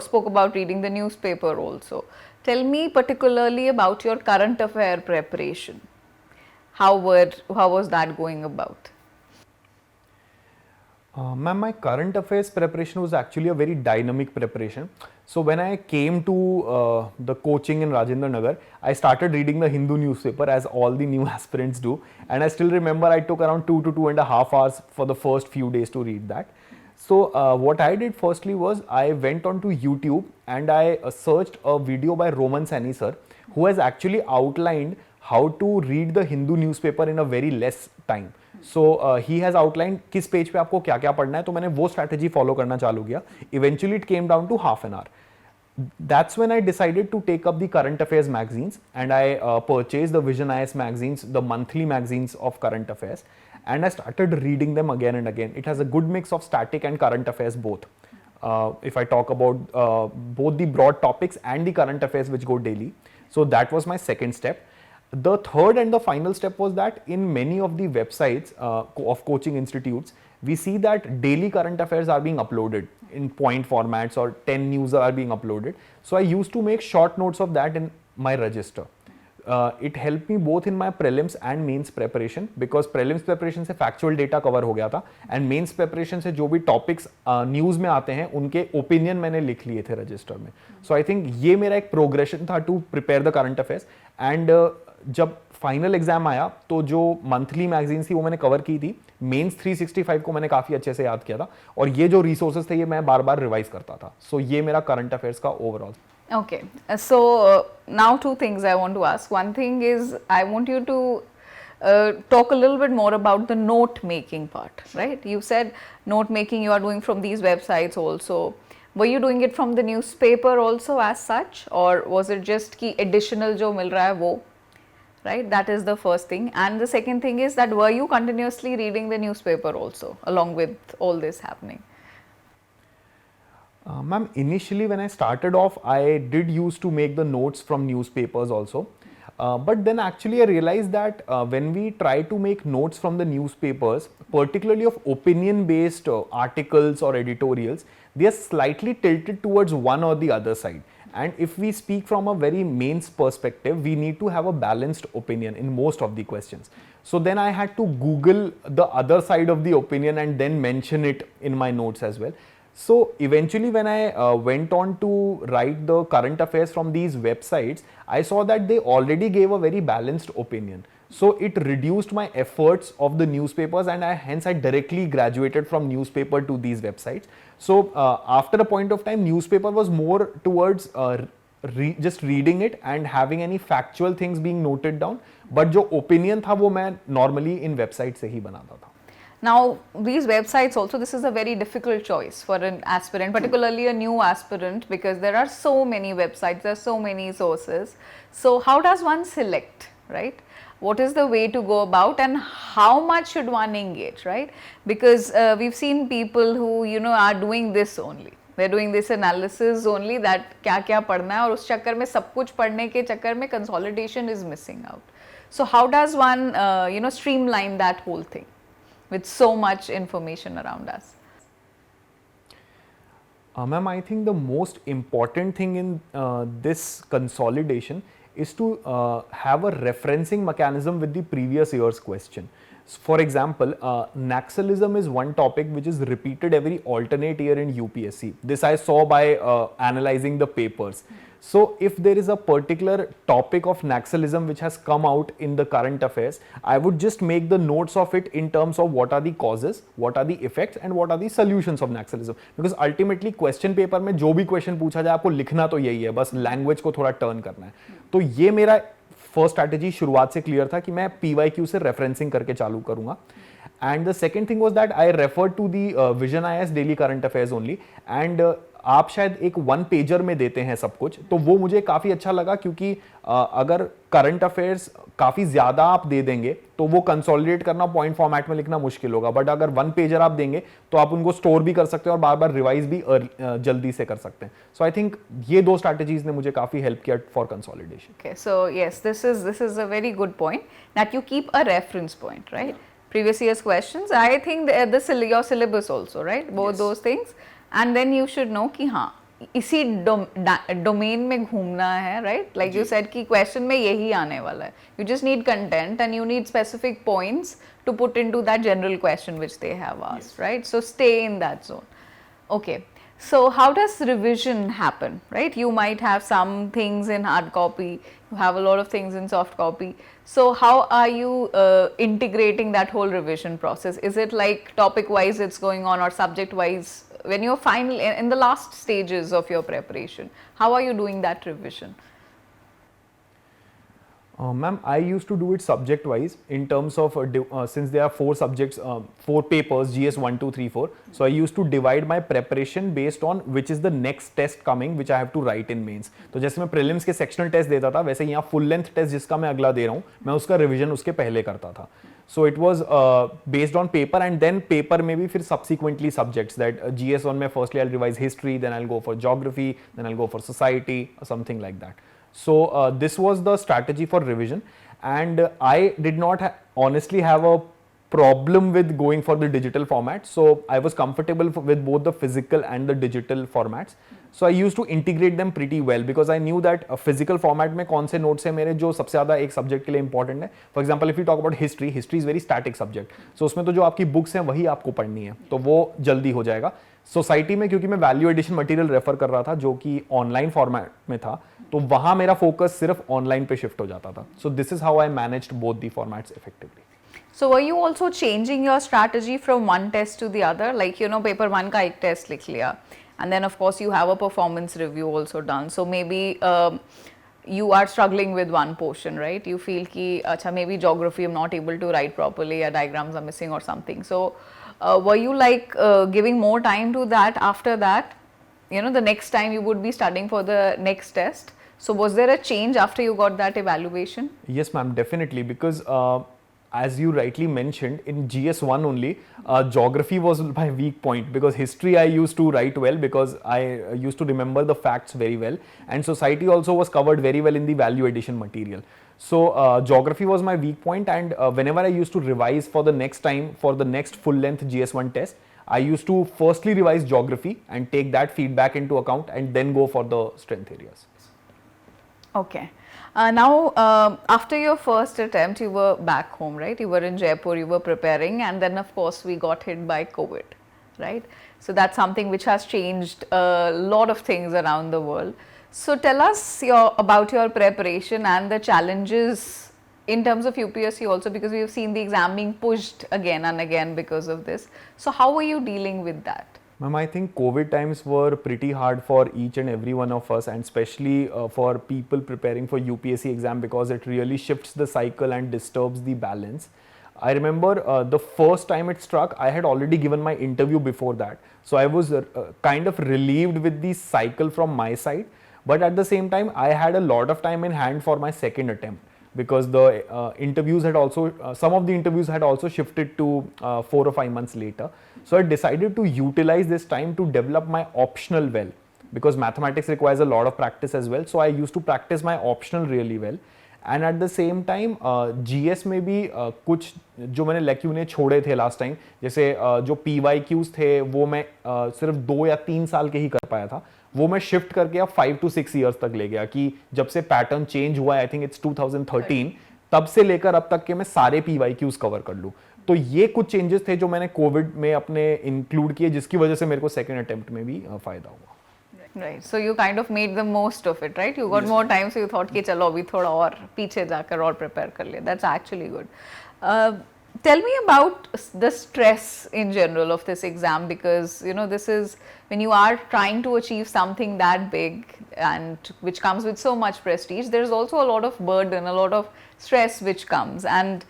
spoke about reading the newspaper also. Tell me particularly about your current affair preparation. How was that going about? Ma'am, my current affairs preparation was actually a very dynamic preparation. So when I came to the coaching in Rajendra Nagar, I started reading the Hindu newspaper as all the new aspirants do, and I still remember I took around 2 to 2.5 hours for the first few days to read that. So what I did firstly was I went on to YouTube and I searched a video by Roman Sani sir, who has actually outlined how to read the Hindu newspaper in a very less time. So he has outlined किस page पे आपको क्या क्या पढ़ना है, तो मैंने वो स्ट्रैटेजी फॉलो करना चालू किया. Eventually it came down to half an hour. That's when I decided to take up the current affairs magazines, and I purchased the Vision IAS magazines, the monthly magazines of current affairs, and I started reading them again and again. It has a good mix of static and current affairs both. If I talk about both the broad topics and the current affairs which go daily. So that was my second step. The third and the final step was that in many of the websites of coaching institutes, we see that daily current affairs are being uploaded in point formats, or 10 news are being uploaded. So I used to make short notes of that in my register. It helped me both in my prelims and mains preparation, because prelims preparation से factual data cover हो गया था, and mains preparation से जो भी topics news में आते हैं उनके opinion मैंने लिख लिए थे register में. So I think ये मेरा एक progression था to prepare the current affairs. And जब फाइनल एग्जाम आया तो जो मंथली मैगजीन थी वो मैंने कवर की थी, मेंस 365 को मैंने काफ़ी अच्छे से याद किया था, और ये जो रिसोर्सेज थे ये मैं बार बार रिवाइज करता था. सो ये मेरा करंट अफेयर्स का overall. Okay, so now two things I want to ask. One thing is I want you to talk a little bit more about the note making part, right? You said note making you are doing from these websites also. Were you doing it from the newspaper also as such, or was it just ki additional jo mil raha hai wo, right? That is the first thing. And the second thing is that were you continuously reading the newspaper also along with all this happening? Ma'am, initially when I started off, I did used to make the notes from newspapers also. But then actually I realized that when we try to make notes from the newspapers, particularly of opinion based articles or editorials, they are slightly tilted towards one or the other side. And if we speak from a very mains perspective, we need to have a balanced opinion in most of the questions. So then I had to Google the other side of the opinion and then mention it in my notes as well. So eventually when I went on to write the current affairs from these websites, I saw that they already gave a very balanced opinion. So it reduced my efforts of the newspapers, and hence I directly graduated from newspaper to these websites. So after a point of time, newspaper was more towards just reading it and having any factual things being noted down. But जो opinion था वो मैं normally in website से ही बनाता था. Now, these websites also, this is a very difficult choice for an aspirant, particularly a new aspirant, because there are so many websites, there are so many sources. So, how does one select, right? What is the way to go about, and how much should one engage, right? Because we've seen people who, you know, are doing this only. They're doing this analysis only, that क्या पढ़ना है, और उस चक्कर में सब कुछ पढ़ने के चक्कर में consolidation is missing out. So, how does one, you know, streamline that whole thing with so much information around us? Ma'am, I think the most important thing in this consolidation is to have a referencing mechanism with the previous year's question. For example, Naxalism is one topic which is repeated every alternate year in UPSC. This I saw by analyzing the papers. So if there is a particular topic of Naxalism which has come out in the current affairs, I would just make the notes of it in terms of what are the causes, what are the effects, and what are the solutions of Naxalism. Because ultimately question paper में जो भी question पूछा जाए आपको लिखना तो यही है, बस language को थोड़ा turn करना है. तो ये मेरा फर्स्ट स्ट्रैटेजी शुरुआत से क्लियर था कि मैं PYQ से रेफरेंसिंग करके चालू करूंगा. And the second thing was that I refer to the Vision IAS daily current affairs only. एंड आप शायद एक वन पेजर में देते हैं सब कुछ, तो वो मुझे काफ़ी अच्छा लगा, क्योंकि अगर करंट अफेयर्स काफ़ी ज़्यादा आप दे देंगे तो वो कंसोलिडेट करना पॉइंट फॉर्मेट में लिखना मुश्किल होगा. बट अगर वन पेजर आप देंगे तो आप उनको स्टोर भी कर सकते हैं और बार बार रिवाइज भी जल्दी से कर सकते हैं. सो आई थिंक ये दो स्ट्रैटेजीज ने मुझे काफ़ी हेल्प किया for consolidation. Okay, so yes, this is a very good point that you keep a reference point, right? Previous year's questions. I think your syllabus also, right? Both those things. And then you should know कि हाँ इसी domain में घूमना है, right? Like you said कि question में यही आने वाला है. You just need content and you need specific points to put into that general question which they have asked, right? So stay in that zone. Okay. So how does revision happen, right? You might have some things in hard copy, you have a lot of things in soft copy. So how are you integrating that whole revision process? Is it like topic wise it's going on, or subject wise? When you're finally in the last stages of your preparation, how are you doing that revision? Ma'am, I used to do it subject wise in terms of since there are four subjects, four papers, GS 1, 2, 3, 4. So I used to divide my preparation based on which is the next test coming which I have to write in mains. तो जैसे मैं prelims के sectional test देता था, वैसे यहाँ full length test जिसका मैं अगला दे रहा हूँ, मैं उसका revision उसके पहले करता था. So it was based on paper, and then paper में भी फिर subsequently subjects that GS 1 में firstly I'll revise history, then I'll go for geography, then I'll go for society, or something like that. So this was the strategy for revision, and I did not honestly have a problem with going for the digital format. So I was comfortable with both the physical and the digital formats. So I used to integrate them pretty well because I knew that physical format में कौन से notes हैं मेरे जो सबसे ज़्यादा एक subject के लिए important है. For example, if you talk about history, history is very static subject. So उसमें तो जो आपकी books हैं वही आपको पढ़नी है, तो वो जल्दी हो जाएगा. सोसाइटी में क्योंकि मैं वैल्यू एडिशन मटेरियल रेफर कर रहा था जो कि ऑनलाइन फॉर्मेट में था, तो वहां मेरा फोकस सिर्फ ऑनलाइन पे शिफ्ट हो जाता था. So this is how I managed both the formats effectively. So were you also changing your strategy from one test to the other? Like, you know, paper one का एक test लिख लिया, and then of course you have a performance review also done. So maybe you are struggling with one portion, right? You feel कि अच्छा maybe geography I'm not able to write properly, or diagrams are missing or something. So were you like giving more time to that after that? You know, the next time you would be studying for the next test. So was there a change after you got that evaluation? Yes, ma'am, definitely, because as you rightly mentioned, in GS1 only, geography was my weak point because history I used to write well because I used to remember the facts very well, and society also was covered very well in the value addition material. So geography was my weak point, and whenever I used to revise for the next time for the next full length GS1 test, I used to firstly revise geography and take that feedback into account and then go for the strength areas. Okay. Now, after your first attempt, you were back home, right? You were in Jaipur, you were preparing, and then of course we got hit by COVID, right? So that's something which has changed a lot of things around the world. So tell us about your preparation and the challenges in terms of UPSC also, because we have seen the exam being pushed again and again because of this. So how were you dealing with that? Ma'am, I think COVID times were pretty hard for each and every one of us, and especially for people preparing for UPSC exam because it really shifts the cycle and disturbs the balance. I remember the first time it struck, I had already given my interview before that. So I was kind of relieved with the cycle from my side, but at the same time, I had a lot of time in hand for my second attempt because the interviews had also, some of the interviews had also shifted to 4 or 5 months later. So I decided to utilize this time to develop my optional well because mathematics requires a lot of practice as well. So I used to practice my optional really well. And at the same time GS में भी कुछ जो मैंने लेक्यूने छोड़े थे last time, जैसे जो PYQs थे वो मैं सिर्फ 2 या 3 साल के ही कर पाया था, वो मैं शिफ्ट करके अब 5 to 6 years तक ले गया कि जब से पैटर्न चेंज हुआ है, आई थिंक इट्स 2013, तब से लेकर अब तक के मैं सारे PYQs कवर कर लूँ. तो ये कुछ चेंजेस थे जो मैंने कोविड में अपने इंक्लूड किए, जिसकी वजह से मेरे को सेकंड अटेम्प्ट में भी फायदा हुआ. Right. So you kind of made the most of it, right? You got more time, so you thought कि चलो अभी थोड़ा और पीछे जाकर और prepare कर ले. That's actually good. Tell me about the stress in general of this exam, because you know this is when you are trying to achieve something that big and which comes with so much prestige. There is also a lot of burden, a lot of stress which comes, and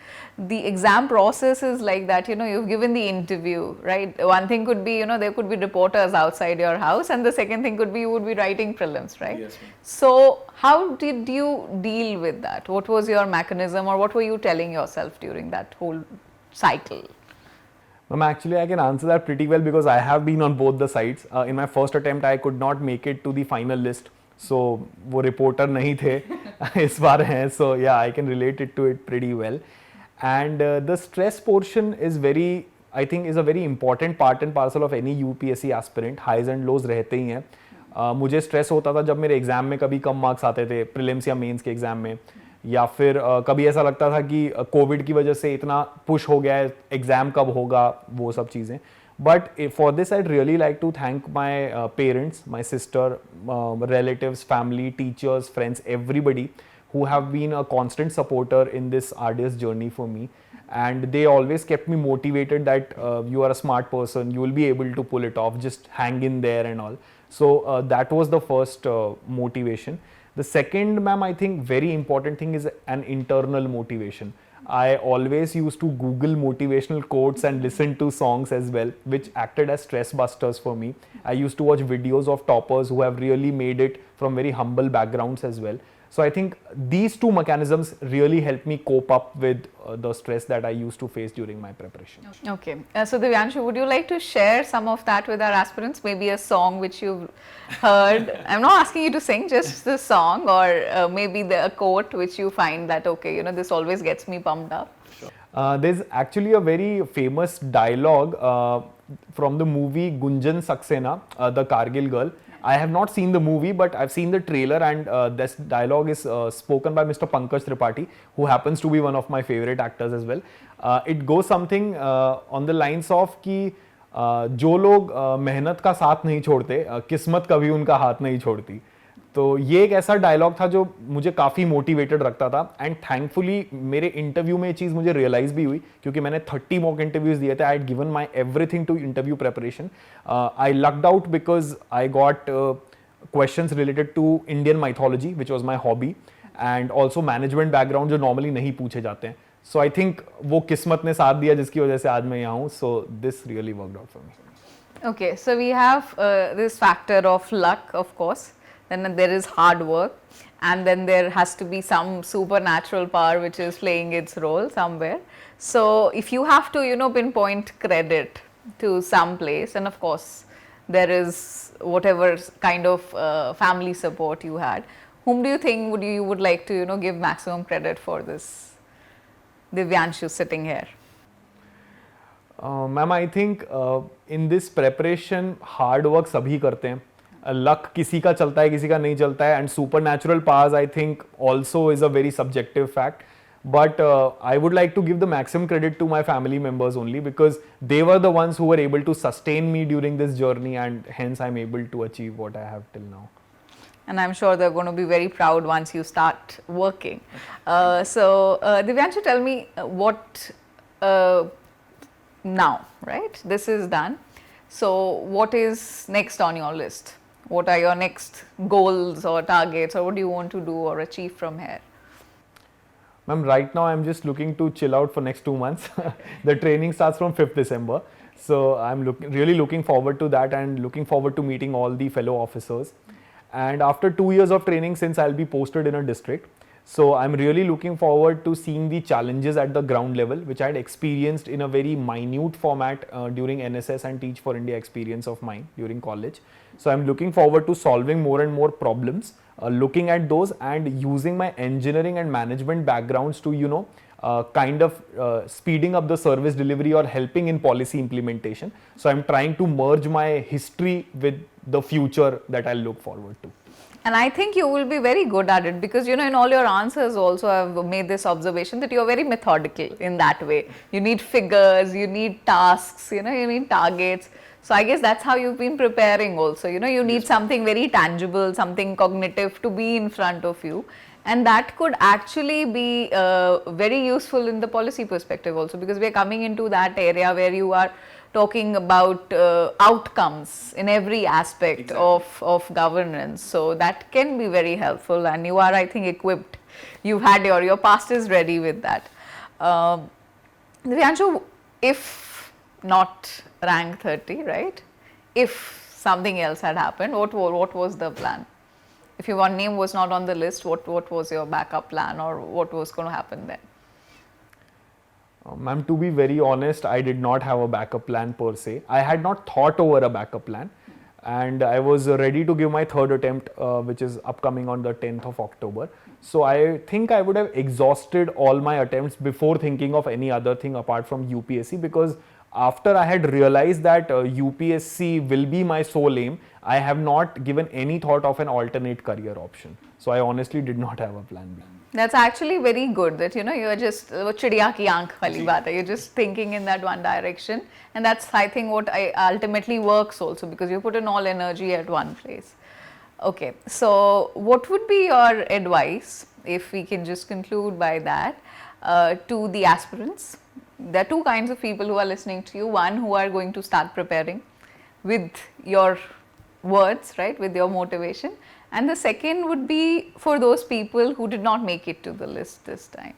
the exam process is like that. You know, you've given the interview, right? One thing could be, you know, there could be reporters outside your house, and the second thing could be you would be writing prelims, right? Yes, ma'am. So how did you deal with that? What was your mechanism, or what were you telling yourself during that whole cycle? Ma'am, actually I can answer that pretty well because I have been on both the sides. In my first attempt I could not make it to the final list, so वो reporter नहीं थे इस बार हैं, so yeah, I can relate it to it pretty well. And the stress portion is very, I think is a very important part and parcel of any UPSC aspirant. Highs and lows रहते ही हैं. मुझे stress होता था जब मेरे exam में कभी कम marks आते थे, प्रीलिम्स या मेंस के एग्जाम में, या फिर कभी ऐसा लगता था कि कोविड की वजह से इतना पुश हो गया है, एग्जाम कब होगा, वो सब चीज़ें. But for this, I'd really like to thank my parents, my sister, relatives, family, teachers, friends, everybody who have been a constant supporter in this arduous journey for me. And they always kept me motivated that you are a smart person, you will be able to pull it off, just hang in there and all. So that was the first motivation. The second, ma'am, I think very important thing is an internal motivation. I always used to Google motivational quotes and listen to songs as well, which acted as stress busters for me. I used to watch videos of toppers who have really made it from very humble backgrounds as well. So I think these two mechanisms really helped me cope up with the stress that I used to face during my preparation. Okay. So Divyanshu, would you like to share some of that with our aspirants? Maybe a song which you've heard. I'm not asking you to sing, just the song, or maybe a quote which you find that, okay, you know, this always gets me pumped up. Sure. There's actually a very famous dialogue from the movie Gunjan Saxena, the Kargil girl. I have not seen the movie, but I've seen the trailer, and this dialogue is spoken by Mr. Pankaj Tripathi, who happens to be one of my favorite actors as well. It goes something on the lines of कि जो लोग मेहनत का साथ नहीं छोड़ते, किस्मत कभी उनका हाथ नहीं छोड़ती. तो ये एक ऐसा डायलॉग था जो मुझे काफ़ी मोटिवेटेड रखता था, एंड थैंकफुली मेरे इंटरव्यू में ये चीज़ मुझे रियलाइज भी हुई, क्योंकि मैंने 30 मॉक इंटरव्यूज दिए थे. I had given my everything to interview preparation. I lucked out because I got questions related to Indian mythology which was my hobby, and also management background जो नॉर्मली नहीं पूछे जाते हैं. सो आई थिंक वो किस्मत ने साथ दिया जिसकी वजह से आज मैं यहाँ हूँ. So this really worked out for me. Okay, so we have this factor of luck, of course. Then there is hard work, and then there has to be some supernatural power which is playing its role somewhere. So if you have to, pinpoint credit to some place, and of course there is whatever kind of family support you had, whom do you think you would like to, give maximum credit for this? Divyanshu sitting here. Ma'am I think in this preparation hard work सभी करते हैं. Luck किसी का चलता है, किसी का नहीं चलता है, and super natural powers I think also is a very subjective fact. But I would like to give the maximum credit to my family members only, because they were the ones who were able to sustain me during this journey, and hence I'm able to achieve what I have till now. And I'm sure they're going to be very proud once you start working. So Divyanshu, tell me what now, right? This is done. So what is next on your list? What are your next goals or targets, or what do you want to do or achieve from here? Ma'am, right now I'm just looking to chill out for next 2 months. The training starts from 5th December. So I'm really looking forward to that, and looking forward to meeting all the fellow officers. And after 2 years of training, since I'll be posted in a district, so I'm really looking forward to seeing the challenges at the ground level, which I had experienced in a very minute format during NSS and Teach for India experience of mine during college. So I'm looking forward to solving more and more problems, looking at those and using my engineering and management backgrounds to, kind of speeding up the service delivery or helping in policy implementation. So I'm trying to merge my history with the future that I look forward to. And I think you will be very good at it, because in all your answers also I've made this observation that you're very methodical in that way. You need figures, you need tasks, you need targets. So I guess that's how you've been preparing also. You need something very tangible, something cognitive to be in front of you. And that could actually be very useful in the policy perspective also, because we are coming into that area where you are talking about outcomes in every aspect of governance. So that can be very helpful, and you are, I think, equipped. You've had your past is ready with that. Divyanshu, if not rank 30, right? If something else had happened, what was the plan? If your name was not on the list, what was your backup plan, or what was going to happen then? Ma'am, to be very honest, I did not have a backup plan per se. I had not thought over a backup plan, and I was ready to give my third attempt, which is upcoming on the 10th of October. So I think I would have exhausted all my attempts before thinking of any other thing apart from UPSC, because after I had realized that UPSC will be my sole aim, I have not given any thought of an alternate career option. So I honestly did not have a plan B. That's actually very good that you're just chidiya ki aankh wali baat hai. You're just thinking in that one direction, and that's, I think, what ultimately works also, because you put in all energy at one place. Okay, so what would be your advice, if we can just conclude by that, to the aspirants? There are two kinds of people who are listening to you. One, who are going to start preparing with your words, right, with your motivation. And the second would be for those people who did not make it to the list this time.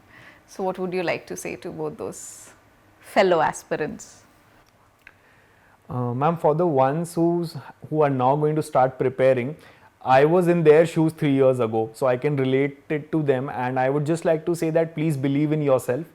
So what would you like to say to both those fellow aspirants? Ma'am, for the ones who are now going to start preparing, I was in their shoes 3 years ago, so I can relate it to them, and I would just like to say that please believe in yourself.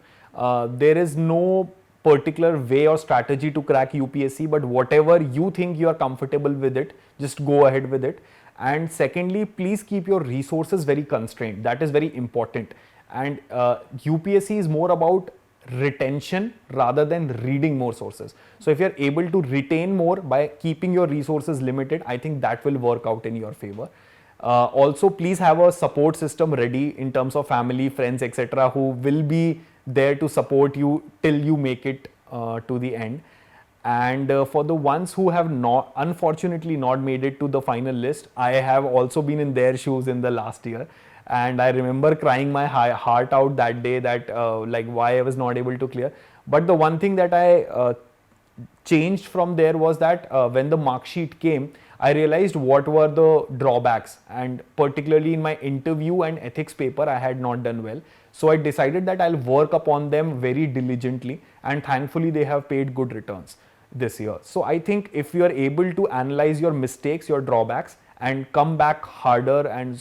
There is no particular way or strategy to crack UPSC, but whatever you think you are comfortable with it, just go ahead with it. And secondly, please keep your resources very constrained. That is very important. And UPSC is more about retention rather than reading more sources. So if you're able to retain more by keeping your resources limited, I think that will work out in your favor. Also, please have a support system ready in terms of family, friends, etc., who will be there to support you till you make it to the end. And for the ones who have not, unfortunately, not made it to the final list, I have also been in their shoes in the last year. And I remember crying my heart out that day that like why I was not able to clear. But the one thing that I changed from there was that when the mark sheet came, I realized what were the drawbacks, and particularly in my interview and ethics paper, I had not done well. So I decided that I'll work upon them very diligently, and thankfully they have paid good returns this year. So I think if you are able to analyze your mistakes, your drawbacks, and come back harder and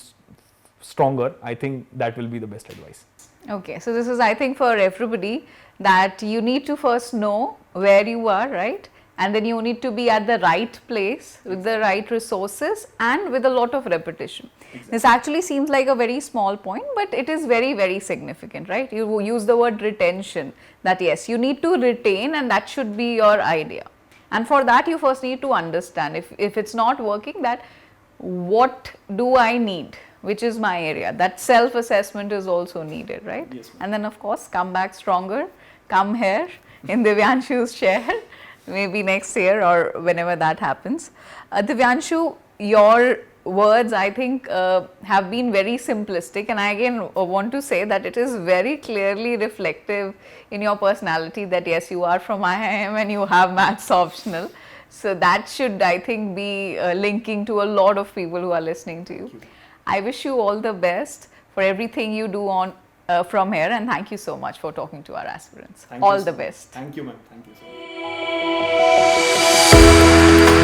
stronger, I think that will be the best advice. Okay, so this is, I think, for everybody, that you need to first know where you are, right? And then you need to be at the right place with the right resources and with a lot of repetition. Exactly. This actually seems like a very small point, but it is very, very significant, right? You use the word retention, that yes, you need to retain, and that should be your idea. And for that, you first need to understand if it's not working, that what do I need? Which is my area. That self-assessment is also needed, right? Yes, and then of course come back stronger, come here in Divyanshu's chair, maybe next year or whenever that happens. Divyanshu, your words, I think, have been very simplistic, and I again want to say that it is very clearly reflective in your personality that yes, you are from IIM and you have maths optional. So that should, I think, be linking to a lot of people who are listening to you. I wish you all the best for everything you do on from here, and thank you so much for talking to our aspirants. All the best. Thank you, ma'am. Thank you so much.